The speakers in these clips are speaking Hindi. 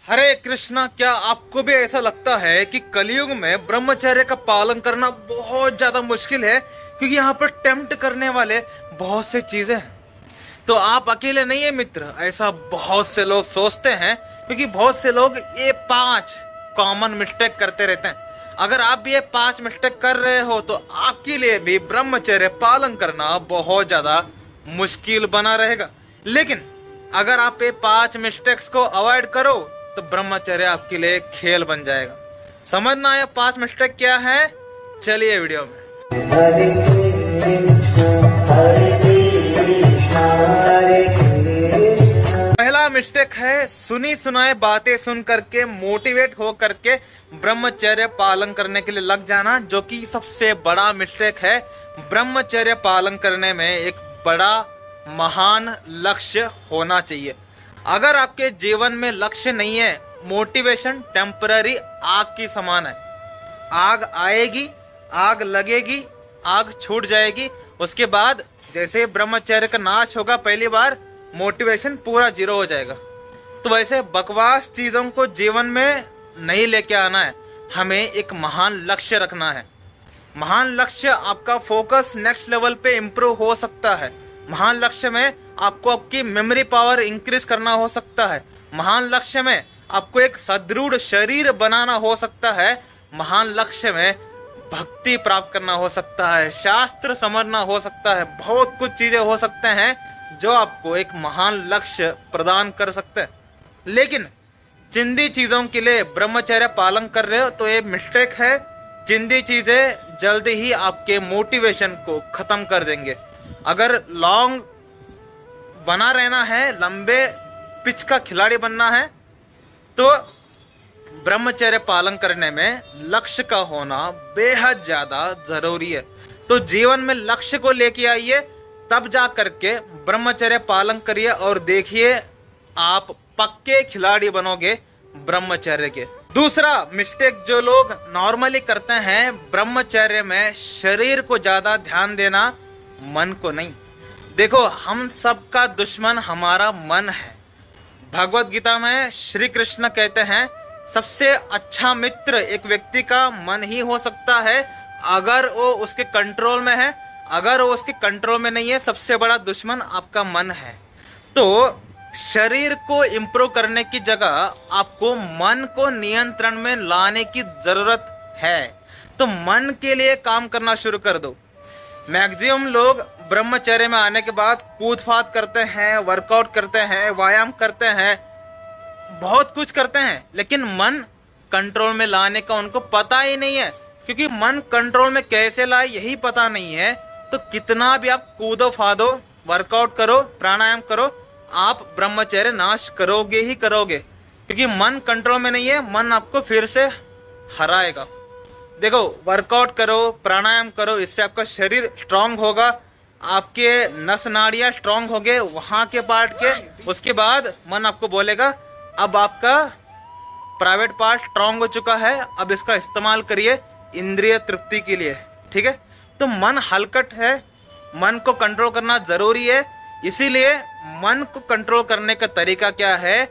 हरे कृष्णा। क्या आपको भी ऐसा लगता है कि कलयुग में ब्रह्मचर्य का पालन करना बहुत ज्यादा मुश्किल है, क्योंकि यहाँ पर टेम्प्ट करने वाले बहुत से चीजें हैं। तो आप अकेले नहीं है मित्र, ऐसा बहुत से लोग सोचते हैं, क्योंकि बहुत से लोग ये 5 कॉमन मिस्टेक करते रहते हैं। अगर आप भी ये 5 मिस्टेक कर रहे हो तो आपके लिए भी ब्रह्मचर्य पालन करना बहुत ज्यादा मुश्किल बना रहेगा। लेकिन अगर आप ये 5 मिस्टेक्स को अवॉइड करो तो ब्रह्मचर्य आपके लिए खेल बन जाएगा। समझना है 5 मिस्टेक क्या है, चलिए वीडियो में। पहला मिस्टेक है सुनी सुनाए बातें सुन करके मोटिवेट हो करके ब्रह्मचर्य पालन करने के लिए लग जाना, जो कि सबसे बड़ा मिस्टेक है। ब्रह्मचर्य पालन करने में एक बड़ा महान लक्ष्य होना चाहिए। अगर आपके जीवन में लक्ष्य नहीं है, मोटिवेशन टेम्पररी आग की समान है। आग आएगी, आग लगेगी, आग छूट जाएगी, उसके बाद जैसे ब्रह्मचर्य का नाश होगा पहली बार, मोटिवेशन पूरा 0 हो जाएगा। तो वैसे बकवास चीजों को जीवन में नहीं लेके आना है, हमें एक महान लक्ष्य रखना है। महान लक्ष्य आपका फोकस नेक्स्ट लेवल पे इम्प्रूव हो सकता है। महान लक्ष्य में आपको आपकी मेमोरी पावर इंक्रीज करना हो सकता है। महान लक्ष्य में आपको एक सदृढ़ शरीर बनाना हो सकता है। महान लक्ष्य में भक्ति प्राप्त करना हो सकता है, शास्त्र समझना हो सकता है, बहुत कुछ चीजें हो सकते हैं जो आपको एक महान लक्ष्य प्रदान कर सकते हैं। लेकिन चिंदी चीजों के लिए ब्रह्मचर्य पालन कर रहे हो तो ये मिस्टेक है। चिंदी चीजें जल्दी ही आपके मोटिवेशन को खत्म कर देंगे। अगर लॉन्ग बना रहना है, लंबे पिच का खिलाड़ी बनना है, तो ब्रह्मचर्य पालन करने में लक्ष्य का होना बेहद ज्यादा जरूरी है। तो जीवन में लक्ष्य को लेके आइए, तब जा करके ब्रह्मचर्य पालन करिए और देखिए आप पक्के खिलाड़ी बनोगे ब्रह्मचर्य के। दूसरा मिस्टेक जो लोग नॉर्मली करते हैं, ब्रह्मचर्य में शरीर को ज्यादा ध्यान देना, मन को नहीं। देखो, हम सबका दुश्मन हमारा मन है। भगवत गीता में श्री कृष्ण कहते हैं सबसे अच्छा मित्र एक व्यक्ति का मन ही हो सकता है, अगर वो उसके कंट्रोल में है। अगर वो उसके कंट्रोल में नहीं है, सबसे बड़ा दुश्मन आपका मन है। तो शरीर को इम्प्रूव करने की जगह आपको मन को नियंत्रण में लाने की जरूरत है। तो मन के लिए काम करना शुरू कर दो। मैक्सिमम लोग ब्रह्मचर्य में आने के बाद कूद फाद करते हैं, वर्कआउट करते हैं, व्यायाम करते हैं, बहुत कुछ करते हैं, लेकिन मन कंट्रोल में लाने का उनको पता ही नहीं है। क्योंकि मन कंट्रोल में कैसे लाए यही पता नहीं है, तो कितना भी आप कूदो फादो, वर्कआउट करो, प्राणायाम करो, आप ब्रह्मचर्य नाश करोगे ही करोगे। क्योंकि मन कंट्रोल में नहीं है, मन आपको फिर से हराएगा। देखो, वर्कआउट करो, प्राणायाम करो, इससे आपका शरीर स्ट्रांग होगा, आपके नस नाड़ियां स्ट्रांग होंगे वहां के पार्ट के। उसके बाद मन आपको बोलेगा अब आपका प्राइवेट पार्ट स्ट्रांग हो चुका है, अब इसका इस्तेमाल करिए इंद्रिय तृप्ति के लिए। ठीक है, तो मन हलकट है, मन को कंट्रोल करना जरूरी है। इसीलिए मन को कंट्रोल करने का तरीका क्या है?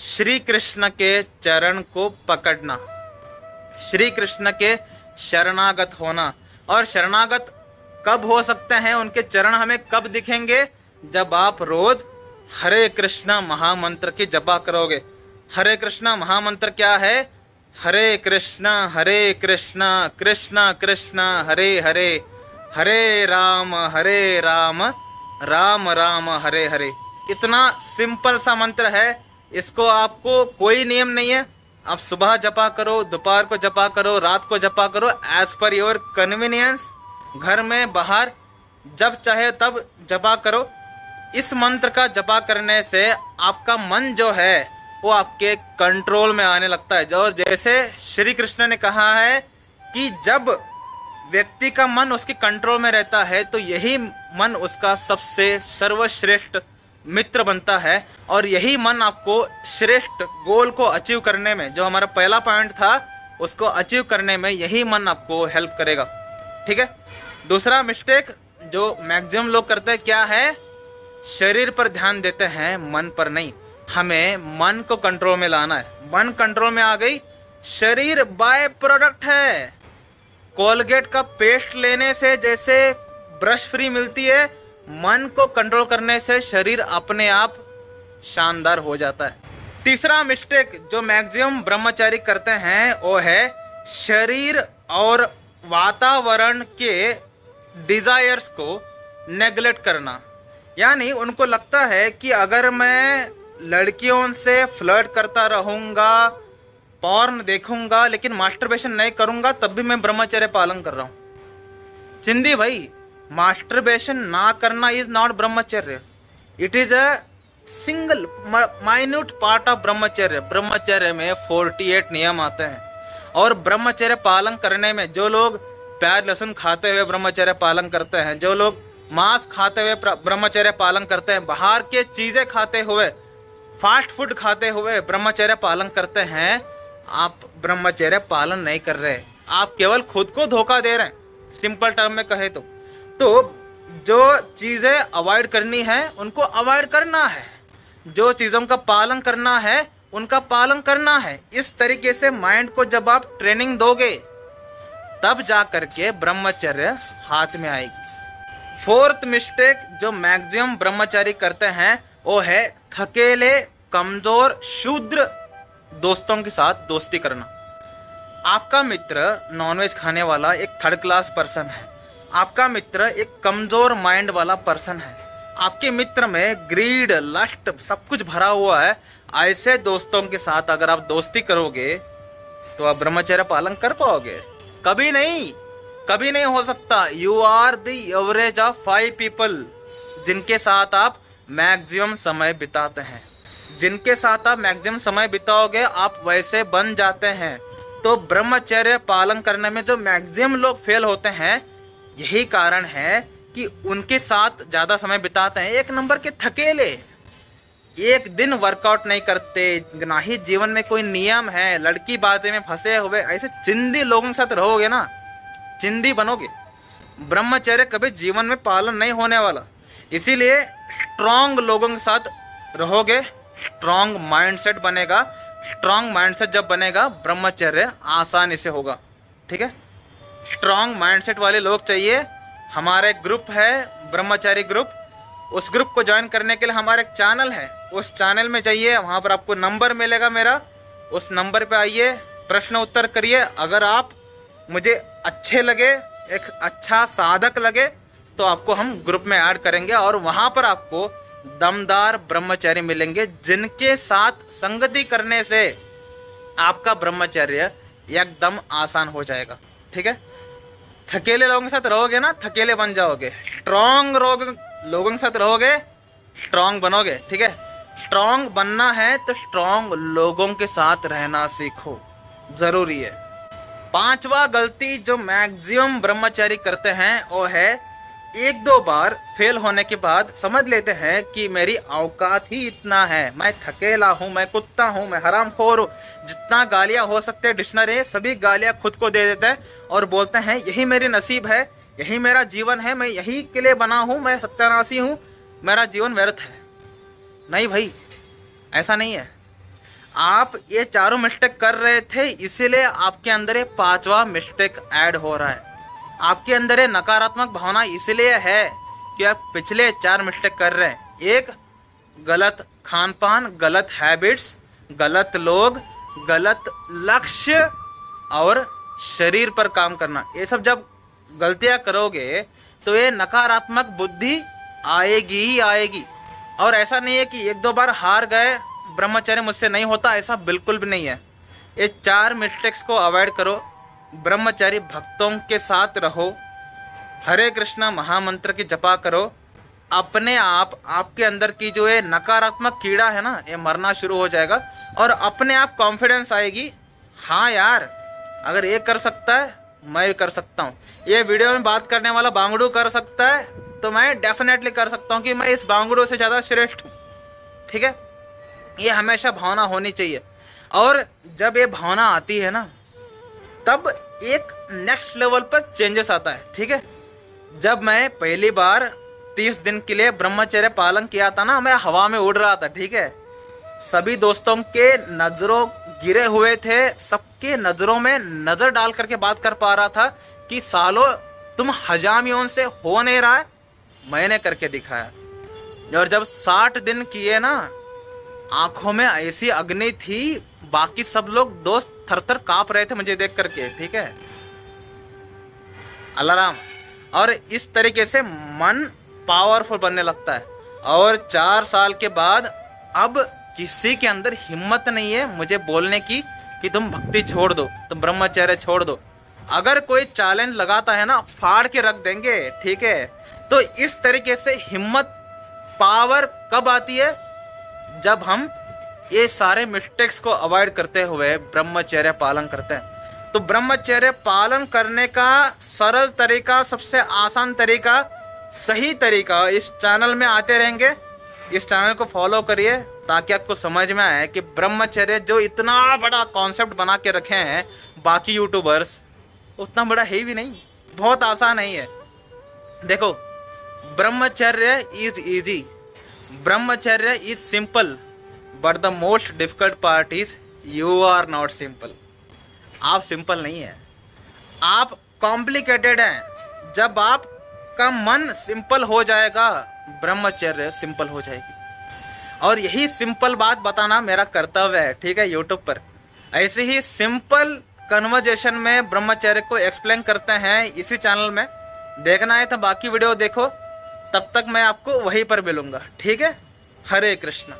श्री कृष्ण के चरण को पकड़ना, श्री कृष्ण के शरणागत होना। और शरणागत कब हो सकते हैं, उनके चरण हमें कब दिखेंगे? जब आप रोज हरे कृष्णा महामंत्र की जपा करोगे। हरे कृष्णा महामंत्र क्या है? हरे कृष्णा कृष्णा कृष्णा हरे हरे, हरे राम राम राम हरे हरे। इतना सिंपल सा मंत्र है, इसको आपको कोई नियम नहीं है। आप सुबह जपा करो, दोपहर को जपा करो, रात को जपा करो, एज पर योर कन्वीनियंस। घर में बाहर जब चाहे तब जपा करो। इस मंत्र का जपा करने से आपका मन जो है वो आपके कंट्रोल में आने लगता है। और जैसे श्री कृष्ण ने कहा है कि जब व्यक्ति का मन उसके कंट्रोल में रहता है तो यही मन उसका सबसे सर्वश्रेष्ठ मित्र बनता है। और यही मन आपको श्रेष्ठ गोल को अचीव करने में, जो हमारा पहला पॉइंट था, उसको अचीव करने में यही मन आपको हेल्प करेगा। ठीक है। दूसरा मिस्टेक जो मैक्सिमम लोग करते हैं क्या है? शरीर पर ध्यान देते हैं, मन पर नहीं। हमें मन को कंट्रोल में लाना है। मन कंट्रोल में आ गई। शरीर बाय प्रोडक्ट है। कोलगेट का पेस्ट लेने से जैसे ब्रश फ्री मिलती है, मन को कंट्रोल करने से शरीर अपने आप शानदार हो जाता है। तीसरा मिस्टेक जो मैक्सिमम ब्रह्मचारी करते हैं वो है शरीर और वातावरण के डिजायर्स को नेग्लेक्ट करना। यानी उनको लगता है कि अगर मैं लड़कियों से फ्लर्ट करता रहूंगा, पॉर्न देखूंगा, लेकिन मास्टरबेशन नहीं करूंगा, तब भी मैं ब्रह्मचर्य पालन कर रहा हूं। चिंदी भाई, मास्टरबेशन ना करना इज नॉट ब्रह्मचर्य, it is a single minute part of ब्रह्मचर्य। ब्रह्मचर्य में 48 नियम आते हैं और ब्रह्मचर्य पालन करने में जो लोग प्याज लहसुन खाते हुए ब्रह्मचर्य पालन करते हैं, जो लोग मांस खाते हुए ब्रह्मचर्य पालन करते हैं, बाहर के चीजें खाते हुए, फास्ट फूड खाते हुए ब्रह्मचर्य पालन करते हैं, आप ब्रह्मचर्य पालन नहीं कर रहे, आप केवल खुद को धोखा दे रहे हैं। सिंपल टर्म में कहे तो जो चीजें अवॉइड करनी है उनको अवॉइड करना है, जो चीजों का पालन करना है उनका पालन करना है। इस तरीके से माइंड को जब आप ट्रेनिंग दोगे तब जा करके ब्रह्मचर्य हाथ में आएगी। फोर्थ मिस्टेक जो मैक्सिमम ब्रह्मचारी करते हैं वो है थकेले, कमजोर, शूद्र दोस्तों के साथ दोस्ती करना। आपका मित्र नॉनवेज खाने वाला एक थर्ड क्लास पर्सन है, आपका मित्र एक कमजोर माइंड वाला पर्सन है, आपके मित्र में ग्रीड, लस्ट सब कुछ भरा हुआ है। ऐसे दोस्तों के साथ अगर आप दोस्ती करोगे तो आप ब्रह्मचर्य पालन कर पाओगे? कभी नहीं, कभी नहीं हो सकता। You are the average of 5 people जिनके साथ आप मैक्सिमम समय बिताते हैं। जिनके साथ आप मैक्सिमम समय बिताओगे आप वैसे बन जाते हैं। तो ब्रह्मचर्य पालन करने में जो मैक्सिमम लोग फेल होते हैं यही कारण है कि उनके साथ ज्यादा समय बिताते हैं। एक नंबर के थकेले, एक दिन वर्कआउट नहीं करते, ना ही जीवन में कोई नियम है, लड़की बातें में फंसे हुए, ऐसे चिंदी लोगों के साथ रहोगे ना, चिंदी बनोगे। ब्रह्मचर्य कभी जीवन में पालन नहीं होने वाला। इसीलिए स्ट्रांग लोगों के साथ रहोगे, स्ट्रांग माइंडसेट बनेगा। स्ट्रांग माइंडसेट जब बनेगा ब्रह्मचर्य आसानी से होगा। ठीक है, स्ट्रांग माइंडसेट वाले लोग चाहिए। हमारा एक ग्रुप है ब्रह्मचारी ग्रुप, उस ग्रुप को ज्वाइन करने के लिए हमारा एक चैनल है, उस चैनल में जाइए, वहां पर आपको नंबर मिलेगा मेरा, उस नंबर पे आइए, प्रश्न उत्तर करिए। अगर आप मुझे अच्छे लगे, एक अच्छा साधक लगे, तो आपको हम ग्रुप में ऐड करेंगे और वहां पर आपको दमदार ब्रह्मचारी मिलेंगे जिनके साथ संगति करने से आपका ब्रह्मचर्य एकदम आसान हो जाएगा। ठीक है, थकेले लोगों के साथ रहोगे ना, थकेले बन जाओगे। स्ट्रांग लोगों के साथ रहोगे, स्ट्रांग बनोगे। ठीक है, स्ट्रांग बनना है तो स्ट्रांग लोगों के साथ रहना सीखो, जरूरी है। पांचवा गलती जो मैक्सिमम ब्रह्मचारी करते हैं वो है एक दो बार फेल होने के बाद समझ लेते हैं कि मेरी औकात ही इतना है, मैं थकेला हूं, मैं कुत्ता हूं, मैं हरामखोर हूं, जितना गालियां हो सकते हैं डिक्शनरी सभी गालियां खुद को दे देते हैं और बोलते हैं यही मेरी नसीब है, यही मेरा जीवन है, मैं यही के लिए बना हूं, मैं सत्यानाशी हूं, मेरा जीवन व्यर्थ है। नहीं भाई, ऐसा नहीं है। आप ये चारों मिस्टेक कर रहे थे, इसीलिए आपके अंदर ये पांचवा मिस्टेक ऐड हो रहा है। आपके अंदर ये नकारात्मक भावना इसलिए है कि आप पिछले 4 मिस्टेक कर रहे हैं। एक, गलत खान पान, गलत हैबिट्स, गलत लोग, गलत लक्ष्य और शरीर पर काम करना। ये सब जब गलतियां करोगे तो ये नकारात्मक बुद्धि आएगी ही आएगी। और ऐसा नहीं है कि एक दो बार हार गए, ब्रह्मचर्य मुझसे नहीं होता, ऐसा बिल्कुल भी नहीं है। ये 4 मिस्टेक्स को अवॉइड करो, ब्रह्मचारी भक्तों के साथ रहो, हरे कृष्णा महामंत्र की जपा करो, अपने आप आपके अंदर की जो ये नकारात्मक कीड़ा है ना, ये मरना शुरू हो जाएगा और अपने आप कॉन्फिडेंस आएगी। हाँ यार, अगर ये कर सकता है मैं भी कर सकता हूँ। ये वीडियो में बात करने वाला बांगड़ू कर सकता है तो मैं डेफिनेटली कर सकता हूँ कि मैं इस बांगड़ू से ज्यादा श्रेष्ठ हूँ। ठीक है, ये हमेशा भावना होनी चाहिए। और जब ये भावना आती है ना तब एक नेक्स्ट लेवल पर चेंजेस आता है। ठीक है, जब मैं पहली बार 30 दिन के लिए ब्रह्मचर्य पालन किया था ना, मैं हवा में उड़ रहा था। ठीक है, सभी दोस्तों के नजरों गिरे हुए थे, सबके नजरों में नजर डाल करके बात कर पा रहा था कि सालो तुम हजामियों से हो नहीं रहा है, मैंने करके दिखाया। और जब 60 दिन किए ना, आंखों में ऐसी अग्नि थी, बाकी सब लोग दोस्त थर-थर कांप रहे थे मुझे देख करके। ठीक है, अलाराम। और इस तरीके से मन पावरफुल बनने लगता है। और 4 साल के बाद अब किसी के अंदर हिम्मत नहीं है मुझे बोलने की कि तुम भक्ति छोड़ दो, तुम ब्रह्मचर्य छोड़ दो। अगर कोई चैलेंज लगाता है ना, फाड़ के रख देंगे। ठीक है, तो इस तरीके से हिम्मत, पावर कब आती है? जब हम ये सारे मिस्टेक्स को अवॉइड करते हुए ब्रह्मचर्य पालन करते हैं। तो ब्रह्मचर्य पालन करने का सरल तरीका, सबसे आसान तरीका, सही तरीका इस चैनल में आते रहेंगे। इस चैनल को फॉलो करिए ताकि आपको समझ में आए कि ब्रह्मचर्य जो इतना बड़ा कॉन्सेप्ट बना के रखे हैं बाकी यूट्यूबर्स, उतना बड़ा है भी नहीं, बहुत आसान नहीं है। देखो, brahmacharya is easy, brahmacharya is simple, but the most difficult part is you are not simple. आप सिंपल नहीं है, आप कॉम्प्लिकेटेड हैं। जब आपका मन सिंपल हो जाएगा, ब्रह्मचर्य सिंपल हो जाएगी। और यही सिंपल बात बताना मेरा कर्तव्य है। ठीक है, यूट्यूब पर ऐसे ही सिंपल कन्वर्जेशन में ब्रह्मचर्य को एक्सप्लेन करते हैं इसी चैनल में। देखना है तो बाकी वीडियो देखो, तब तक मैं आपको वहीं पर मिलूंगा। ठीक है, हरे कृष्ण।